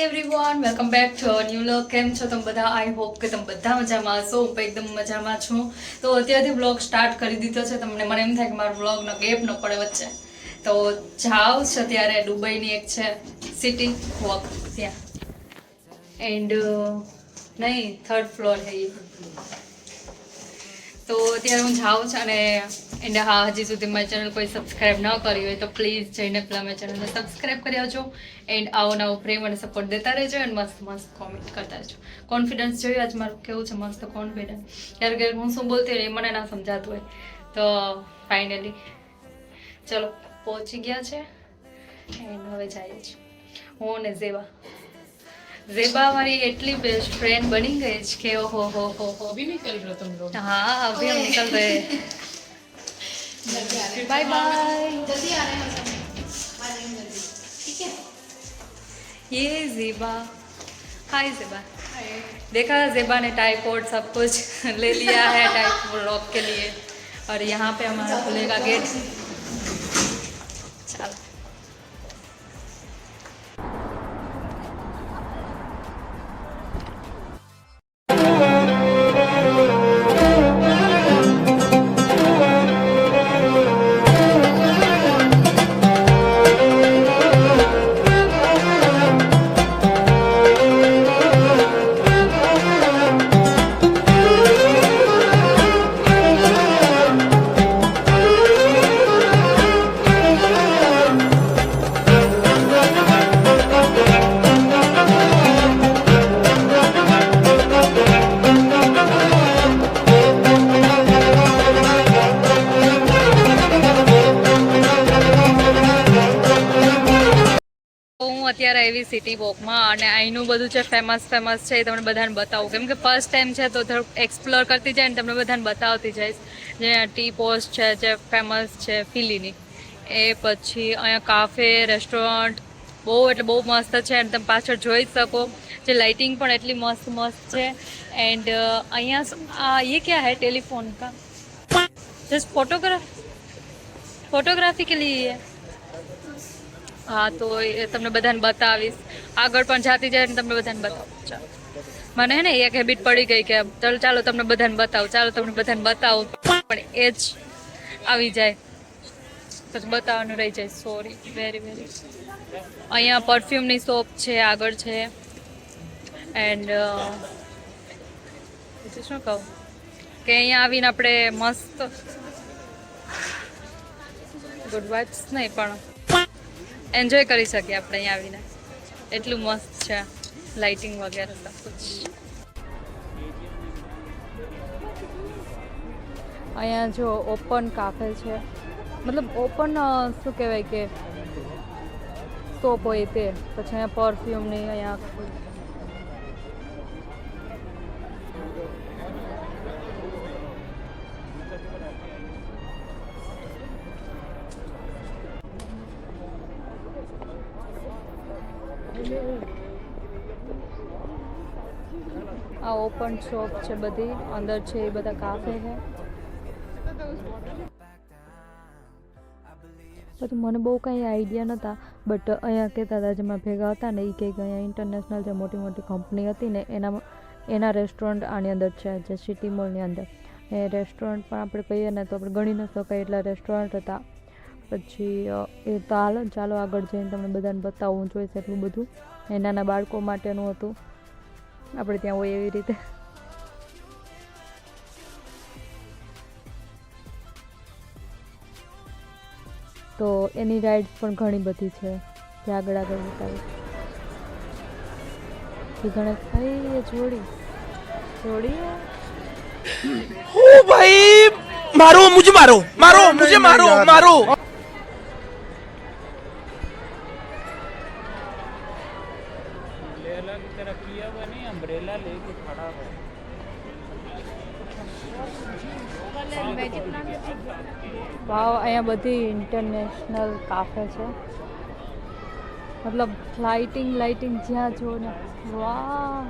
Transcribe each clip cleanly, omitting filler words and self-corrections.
Hi everyone, welcome back to our new vlog. કેમ છો તમે બધા? આઈ હોપ કે તમે બધા મજામાં હશો. હું પણ એકદમ મજામાં છું. તો અત્યારથી વ્લોગ સ્ટાર્ટ કરી દીધો છે. મને એમ થાય કે મારો વ્લોગનો ગેપ ન પડે વચ્ચે. તો જાઉં છે ત્યારે દુબઈની એક છે સિટી વોક ત્યાં એન્ડ નહીં 3rd ફ્લોર છે એ. તો અત્યારે હું જાઉં છું અને એન્ડ હા, હજી સુધી મારી ચેનલ કોઈ સબસ્ક્રાઈબ ન કરી હોય તો પ્લીઝ જઈને પહેલાં મારી ચેનલને સબસ્ક્રાઈબ કરી આવજો. એન્ડ આવો નવો પ્રેમ અને સપોર્ટ દેતા રહેજો એન્ડ મસ્ત મસ્ત કોમેન્ટ કરતા રહેજો. કોન્ફિડન્સ જોયું આજ મારું કેવું છે, મસ્ત કોન્ફિડન્સ. ક્યારેક હું શું બોલતી હોય એ મને ના સમજાતું હોય. તો ફાઇનલી ચલો પહોંચી ગયા છે એન્ડ હવે જઈએ છીએ હું ને ज़ेबा हमारी इतनी बेस्ट फ्रेंड बनी गई है कि ओहो हो अभी निकल रहे तुम लोग? हाँ अभी हम निकल रहे हैं. Bye bye. जल्दी आ रहे हैं सब. ठीक है. ये ज़ेबा. हाय ज़ेबा. देखा ज़ेबा ने टाइपॉड सब कुछ ले लिया है टाइप लॉक के लिए और यहाँ पे हमारा खुलेगा गेट. चलो અત્યારે એવી સિટી વોકમાં અને અહીંનું બધું જે ફેમસ છે એ તમને બધાને બતાવું. કેમ કે ફર્સ્ટ ટાઈમ છે તો થોડુંક એક્સપ્લોર કરતી જાય ને તમને બધાને બતાવતી જઈશ. જે ટી પોસ્ટ છે જે ફેમસ છે ફિલીની, એ પછી અહીંયા કાફે રેસ્ટોરન્ટ બહુ એટલે બહુ મસ્ત છે અને તમે પાછળ જોઈ જ શકો. જે લાઇટિંગ પણ એટલી મસ્ત છે. એન્ડ અહીંયા ये क्या है टेलीफोन का जस्ट फोटोग्राफी के लिए. હા તો એ તમને બધાને બતાવીશ. આગળ પણ જાતી જાય ને તમને બધાને બતાવું. ચાલો મને હે ને એક હેબિટ પડી ગઈ કે ચાલો તમને બધાને બતાવું પણ એ જ આવી જાય પછી બતાવવાનું રહી જાય. Sorry very. અહીંયા પરફ્યુમની શોપ છે આગળ છે. એન્ડ પછી શું કહું કે અહીંયા આવીને આપણે મસ્ત ગુડ વાઇબ્સ નહીં પણ એન્જોય કરી શકીએ આપણે અહીંયા આવીને. એટલું મસ્ત છે લાઇટિંગ વગેરે सब कुछ. અહીંયા જો ઓપન કાફે છે, મતલબ ઓપન શું કહેવાય કે શોપ હોય તે. પછી અહીંયા પરફ્યુમની અહીંયા આ ઓપન શોપ છે બધી. અંદર છે એ બધા કાફે છે. પછી મને બહુ કંઈ આઈડિયા નહોતા બટ અહીંયા કહેતા હતા જેમાં ભેગા હતા ને એ કંઈક અહીંયા ઇન્ટરનેશનલ જે મોટી મોટી કંપની હતી ને એના રેસ્ટોરન્ટ આની અંદર છે જે સિટી મોલની અંદર. એ રેસ્ટોરન્ટ પણ આપણે કહીએ ને તો આપણે ગણી ન શકાય એટલા રેસ્ટોરન્ટ હતા. પછી એ તો ચાલો આગળ જઈને તમને બધાને બતાવું જોઈશે એટલું બધું. એ નાના બાળકો માટેનું હતું, આપણે ત્યાં હોય એવી રીતે. તો એની રાઇડ્સ પણ ઘણી બધી છે જે આગળ બતાવી. ઘણા ખાઈ જોડી ओ भाई मारो मुझे मारो. अम्ब्रेला लेके खड़ा है. વાવ, અહીંયા બધી ઇન્ટરનેશનલ કાફે છે. મતલબ લાઇટિંગ જ્યાં જો ને વાહ.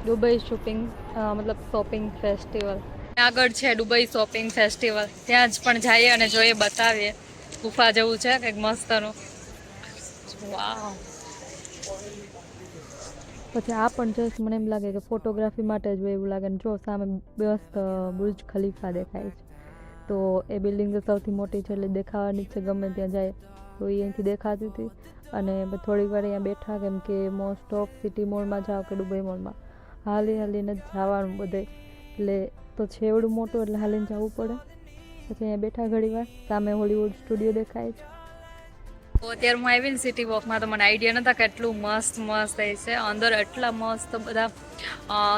દુબઈ મતલબ શોપિંગ ફેસ્ટિવલ આગળ છે દુબઈ શોપિંગ ફેસ્ટિવલ. ત્યાં જ પણ જઈએ અને જોઈએ, બતાવીએ. ગુફા જેવું છે કંઈક મસ્તનું. વાવ. પછી આ પણ જસ્ટ મને એમ લાગે કે ફોટોગ્રાફી માટે જ હોય એવું લાગે ને જો સામે મસ્ત બુર્જ ખલીફા દેખાય છે. તો એ બિલ્ડિંગ તો સૌથી મોટી છે એટલે દેખાવાની જ છે ગમે ત્યાં જાય તો એ અહીંથી દેખાતી હતી. અને થોડીક વાર અહીંયા બેઠા કેમ કે મોસ્ટ ઓફ સિટી મોલમાં જાઓ કે દુબઈ મોલમાં હાલીને જ જવાનું બધે એટલે તો છે એવડું મોટું એટલે હાલીને જવું પડે. પછી અહીંયા બેઠા ઘડી વાર સામે હોલીવુડ સ્ટુડિયો દેખાય છે. તો અત્યારે હું આવી ને સિટી વોકમાં તો મને આઈડિયા નહોતા કે એટલું મસ્ત છે અંદર. એટલા મસ્ત બધા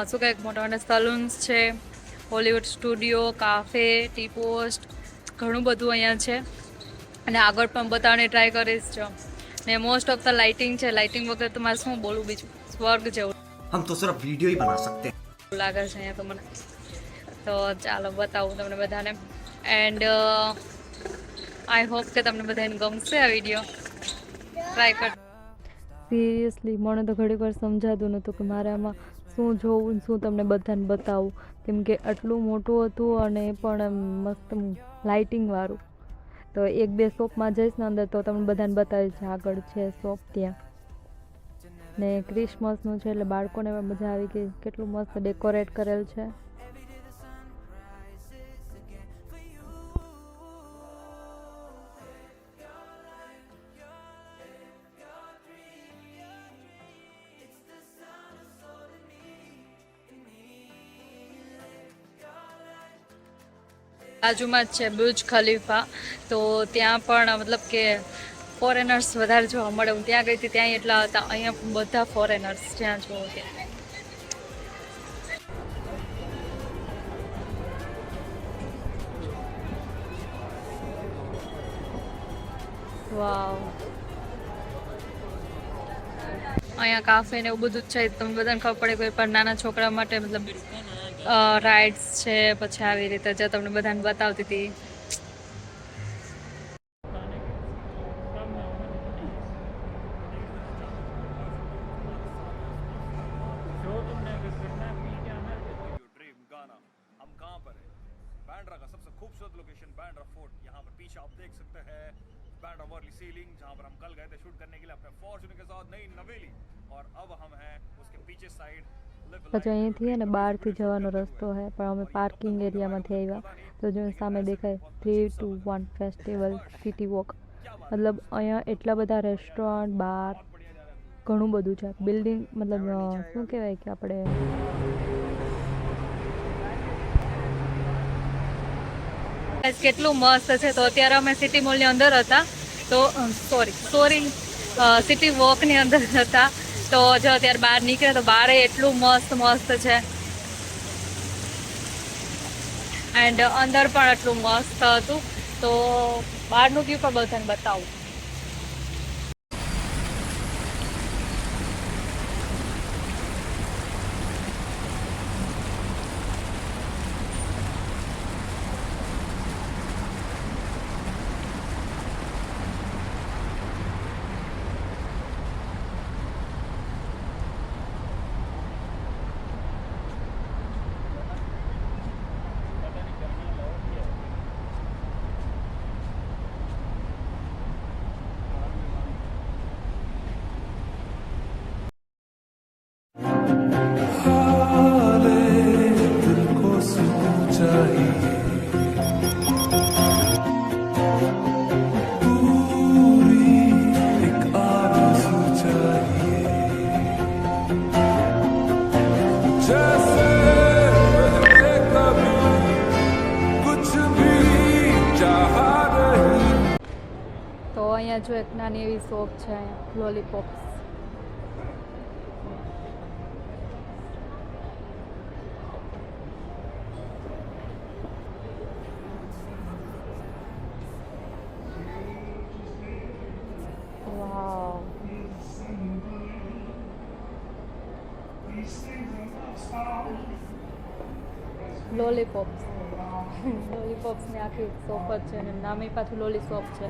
શું કહે મોટા મોટા સલૂન્સ છે, Hollywood studio, cafe, T post, ઘણું બધું અહીંયા છે. અને આગળ પણ બતાવવાની ટ્રાય કરીશ જો. ને મોસ્ટ ઓફ ધ લાઇટિંગ છે. લાઇટિંગ વગર તો મારે શું બોલવું બીજું, સ્વર્ગ જેવું. हम तो सिर्फ वीडियो ही बना सकते हैं. લાગે છે અહીંયા તો મને. તો ચાલો બતાવું તમને બધાને. એન્ડ આઈ હોપ કે તમને બધાને ગમશે આ વિડીયો. ટ્રાય કર. સિરિયસલી મને તો ઘડીક વાર સમજાતું નહોતું કે મારે આમાં શું જોવું ને શું તમને બધાને બતાવું, કેમ કે આટલું મોટું હતું અને પણ એમ મસ્ત લાઇટિંગવાળું. તો એક બે શોપમાં જઈશ ને અંદર તો તમને બધાને બતાવીશ. આગળ છે શોપ ત્યાં ને ક્રિસમસનું છે એટલે બાળકોને પણ મજા આવી ગઈ. કેટલું મસ્ત ડેકોરેટ કરેલ છે. બાજુમાં જ છે બુર્જ ખલીફા. તો ત્યાં પણ મતલબ કે ફોરેનર્સ વધારે જોવા મળે. હું ત્યાં ગઈ હતી ત્યાં એટલા હતા, અહીંયા બધા ફોરેનર્સ જ્યાં જોવો ત્યાં. વાવ. અહીંયા કાફે ને એવું બધું જ છે. તમને બધાને ખબર પડે કોઈ પણ નાના છોકરા માટે મતલબ રાઇડ્સ છે. પછી આવી રીતે જે તમને બધાને બતાવતી હતી. बांद्रा का सबसे खूबसूरत लोकेशन बांद्रा फोर्ट. यहाँ पर पीछे आप देख सकते हैं बांद्रा वर्ली सीलिंग, जहाँ पर हम कल गए थे शूट करने के लिए अपने फॉर्च्यूनर के साथ नई नवेली. और अब हम हैं उसके पीछे साइड. પછી અહીંથી ને બહારથી જવાનો રસ્તો છે પણ અમે પાર્કિંગ એરિયામાંથી આવ્યા તો જો સામે દેખાય 3, 2, 1 ફેસ્ટિવલ સિટી વોક. મતલબ અહીંયા એટલા બધા રેસ્ટોરન્ટ, બાર, ઘણું બધું છે. બિલ્ડિંગ મતલબ શું કહેવાય કે આપણે કેટલું મસ્ત છે. તો અત્યારે અમે સિટી મોલની અંદર હતા તો સોરી સિટી વોકની અંદર હતા. તો જો અત્યારે બહાર નીકળે તો બહાર એટલું મસ્ત છે. એન્ડ અંદર પણ એટલું મસ્ત હતું. તો બહારનું વ્યૂ પણ બધાને બતાવું. અહીંયા જો એક નાની એવી શોપ છે લોલીપોપ્સ. વાવ. લોલીપોપ્સ લોલીપોપ્સની આખી શોપ જ છે અને નામે પાછું લોલી શોપ છે.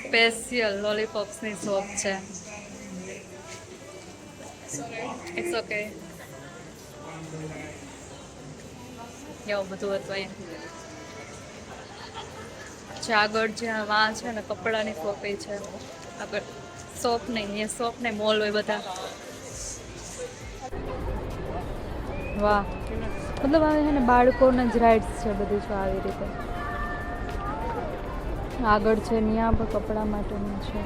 સ્પેશિયલ લોલીપોપ્સની શોપ છે. It's okay. એવું બધું હતું અહીંયા. જે આગળ જ્યાં વાં છે ને કપડાની શોપ એ છે. આગળ શોપ નહીં, અહીંયા શોપ નહીં, મોલ હોય બધા. વાહ, મતલબ આવે છે ને બાળકોના જ રાઇડ્સ છે બધી જો આવી રીતે. આગળ છે ત્યાં પણ કપડા માટેનું છે.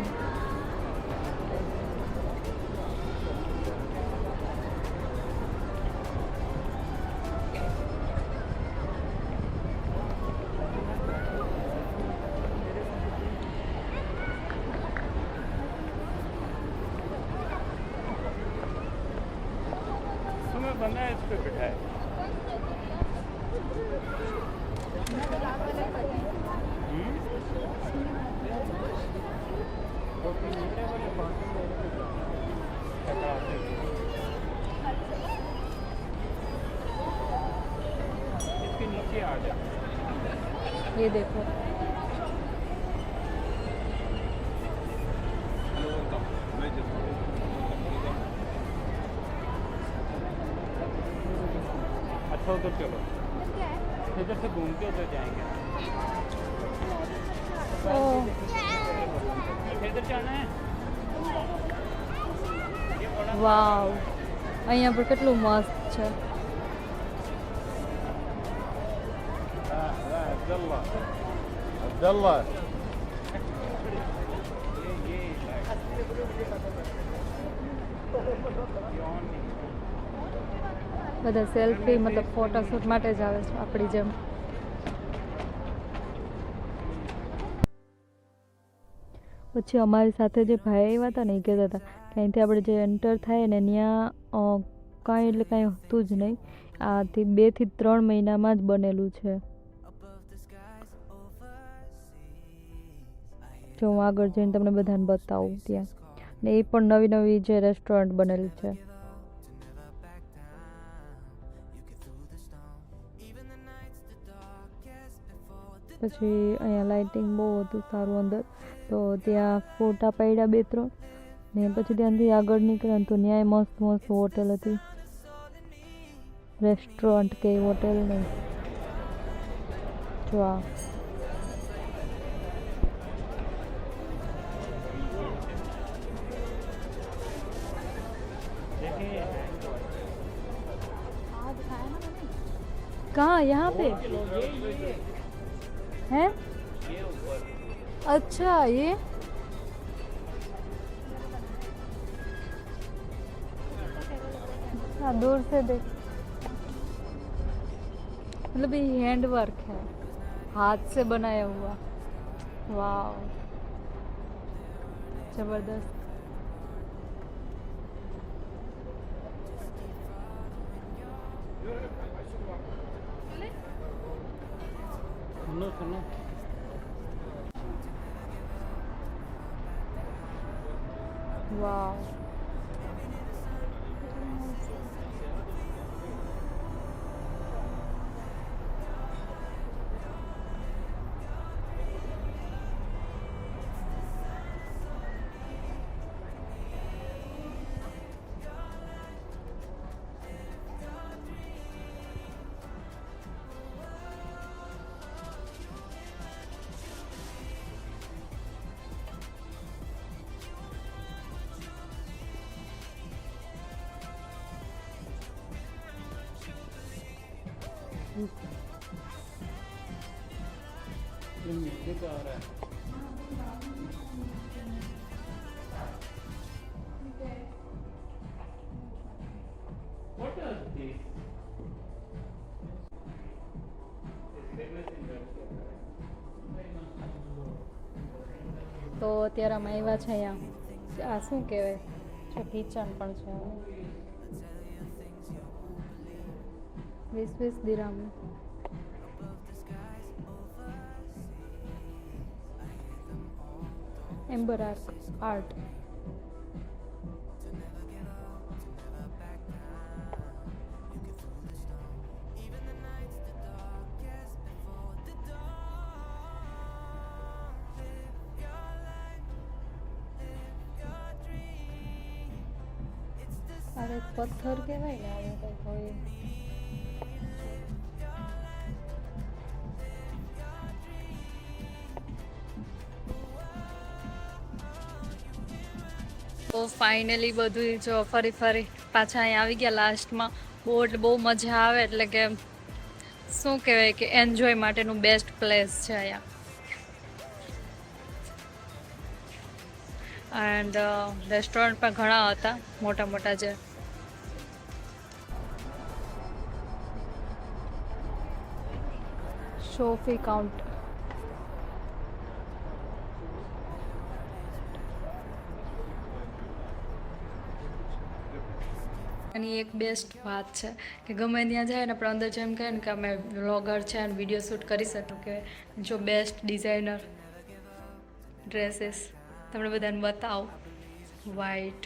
बंदा है इस पे बैठा है. इसके नीचे आ जा. ये देखो अच्छा उधर चलो, इधर से घूम के उधर जाएंगे. इधर जाना है. વાવ, અહીંયા પણ કેટલું મસ્ત છે. अब्दुल्ला अब्दुल्ला બધા સેલ્ફી મતલબ ફોટોશૂટ માટે જ આવે છે આપણી જેમ. પછી અમારી સાથે જે ભાઈ આવ્યા હતા ને એ કહેતા હતા કે અહીંથી આપણે જે એન્ટર થાય ને ત્યાં કાંઈ એટલે કાંઈ હતું જ નહીં. આથી 2 થી 3 મહિનામાં જ બનેલું છે. જો હું આગળ જઈને તમને બધાને બતાવું ત્યાં. ને એ પણ નવી નવી જે રેસ્ટોરન્ટ બનેલી છે. પછી અહીંયા લાઇટિંગ બહુ હતું સારું અંદર. તો ત્યાં ફોટા પાડ્યા 2-3 ને પછી ત્યાંથી આગળ નીકળ્યા તો ન્યાય મસ્ત મસ્ત હોટલ હતી. રેસ્ટોરન્ટ કે હોટેલ નહીં. જો આ कहाँ यहाँ पे है? अच्छा ये हाँ दूर से देख, मतलब ये हैंड वर्क है, हाथ से बनाया हुआ. वाह जबरदस्त. सुनो सुनो. वाह ये नीचे का आ रहा है. What is this? તો અત્યારે અમે આવ્યા છે અહીંયા. આ શું કહેવાય છે? કિચન પણ છે. 20 દિરહમ. Amber art. અરે પથ્થર કહેવાય ને આવું કંઈક હોય. તો ફાઇનલી બધું જો ફરી પાછા અહીંયા આવી ગયા લાસ્ટમાં. બહુ મજા આવે, એટલે કે શું કહેવાય કે એન્જોય માટેનું બેસ્ટ પ્લેસ છે અહીંયા. એન્ડ રેસ્ટોરન્ટ પણ ઘણા હતા, મોટા જે. Sophie counter. એની એક બેસ્ટ વાત છે કે ગમે ત્યાં જાય ને આપણે અંદર જેમ કહે ને કે અમે વ્લોગર છે અને વિડીયો શૂટ કરી શકું, કે જો બેસ્ટ ડિઝાઇનર ડ્રેસીસ તમને બધાને બતાવો વ્હાઈટ.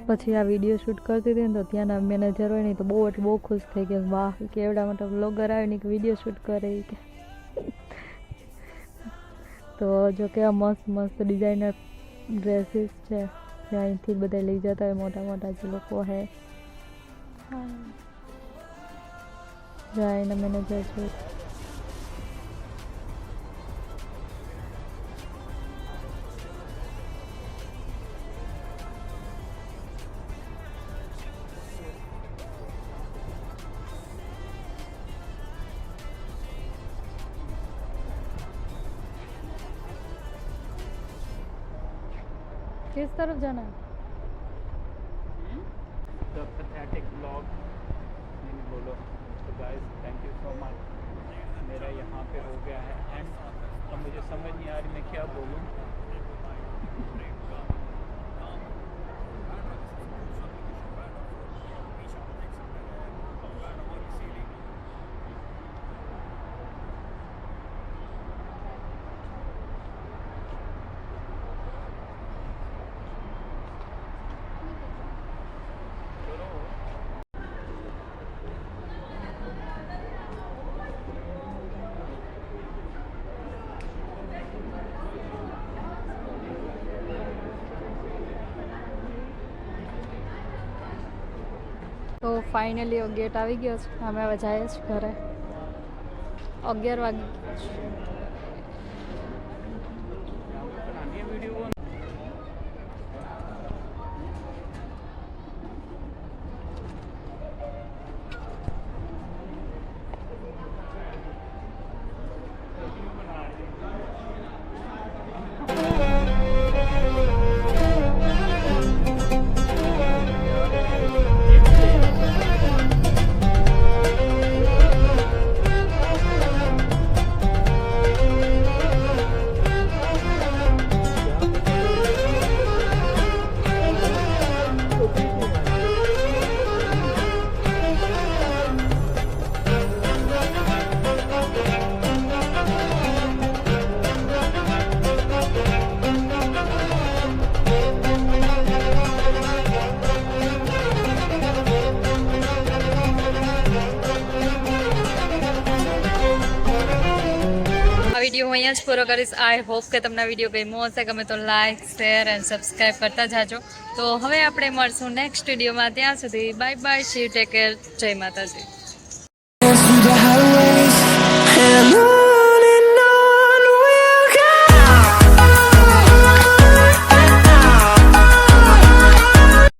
પછી આ વિડીયો શૂટ કરતી હતી ને તો ત્યાંના મેનેજર હોય ને તો બહુ ખુશ થઈ ગયા, વાહ કે એવડા મોટા વ્લોગર આવે ને કે વિડીયો શૂટ કરે કે. તો જો કેવા મસ્ત ડિઝાઇનર ડ્રેસીસ છે, અહીંથી બધા લઈ જતા હોય મોટા જે લોકો હે. એના મેનેજર છે. किस तरफ जाना है? The pathetic vlog मैंने बोलो. तो guys thank you so much. मेरा यहाँ पे हो गया है एंड अब मुझे समझ नहीं आ रही मैं क्या बोलूँ. તો ફાઇનલી ગેટ આવી ગયો છે, અમે હવે જઈએ છીએ ઘરે. 11 વાગી ગયા છે. बनानी है वीडियो को. વિડીયો હું અહીંયા જ પૂરો કરીશ. આઈ હોપ કે તમને વિડીયો ગમ્યો હશે. ગમે તો લાઇક શેર એન્ડ સબસ્ક્રાઈબ કરતા જાજો. તો હવે આપણે મળશું નેક્સ્ટ વિડીયોમાં. ત્યાં સુધી bye bye. Shiv take care. જય માતાજી.